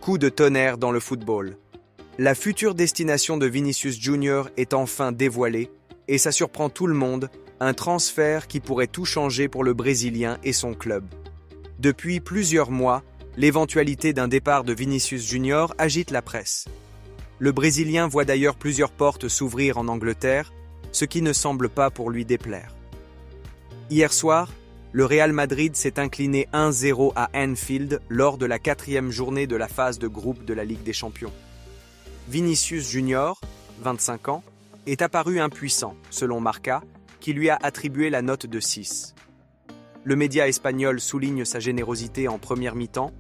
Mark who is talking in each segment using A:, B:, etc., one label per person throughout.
A: Coup de tonnerre dans le football. La future destination de Vinicius Junior est enfin dévoilée et ça surprend tout le monde, un transfert qui pourrait tout changer pour le Brésilien et son club. Depuis plusieurs mois, l'éventualité d'un départ de Vinicius Junior agite la presse. Le Brésilien voit d'ailleurs plusieurs portes s'ouvrir en Angleterre, ce qui ne semble pas pour lui déplaire. Hier soir, le Real Madrid s'est incliné 1-0 à Anfield lors de la 4e journée de la phase de groupe de la Ligue des Champions. Vinicius Junior, 25 ans, est apparu impuissant, selon Marca, qui lui a attribué la note de 6. Le média espagnol souligne sa générosité en première mi-temps,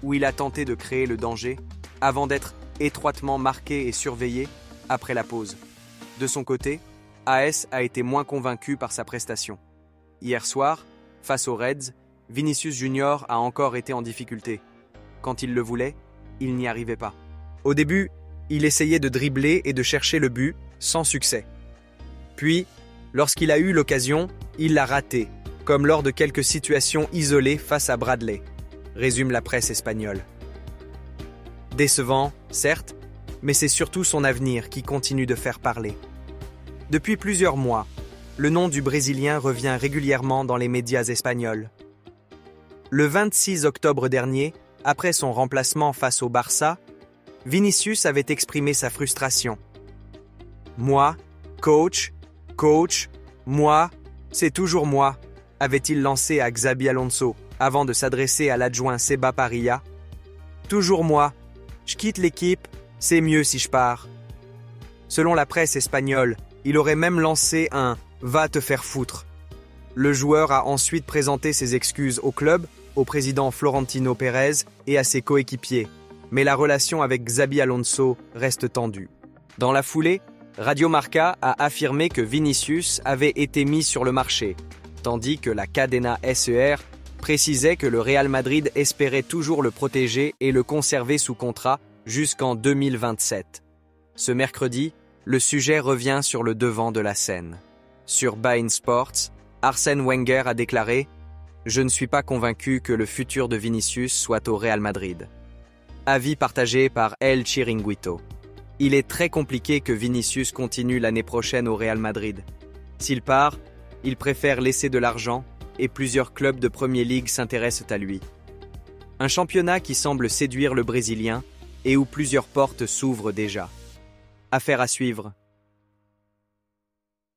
A: où il a tenté de créer le danger, avant d'être étroitement marqué et surveillé après la pause. De son côté, AS a été moins convaincu par sa prestation. Hier soir, face aux Reds, Vinicius Junior a encore été en difficulté. Quand il le voulait, il n'y arrivait pas. Au début, il essayait de dribbler et de chercher le but, sans succès. Puis, lorsqu'il a eu l'occasion, il l'a raté, comme lors de quelques situations isolées face à Bradley, résume la presse espagnole. Décevant, certes, mais c'est surtout son avenir qui continue de faire parler. Depuis plusieurs mois, le nom du Brésilien revient régulièrement dans les médias espagnols. Le 26 octobre dernier, après son remplacement face au Barça, Vinicius avait exprimé sa frustration. « Moi, coach, moi, c'est toujours moi », avait-il lancé à Xabi Alonso avant de s'adresser à l'adjoint Seba Parilla. « Toujours moi, je quitte l'équipe, c'est mieux si je pars ». Selon la presse espagnole, il aurait même lancé un « va te faire foutre ». Le joueur a ensuite présenté ses excuses au club, au président Florentino Pérez et à ses coéquipiers. Mais la relation avec Xabi Alonso reste tendue. Dans la foulée, Radio Marca a affirmé que Vinicius avait été mis sur le marché, tandis que la Cadena SER précisait que le Real Madrid espérait toujours le protéger et le conserver sous contrat jusqu'en 2027. Ce mercredi, le sujet revient sur le devant de la scène. Sur beIN Sports, Arsène Wenger a déclaré « Je ne suis pas convaincu que le futur de Vinicius soit au Real Madrid ». Avis partagé par El Chiringuito. Il est très compliqué que Vinicius continue l'année prochaine au Real Madrid. S'il part, il préfère laisser de l'argent et plusieurs clubs de Premier League s'intéressent à lui. Un championnat qui semble séduire le Brésilien et où plusieurs portes s'ouvrent déjà. Affaire à suivre.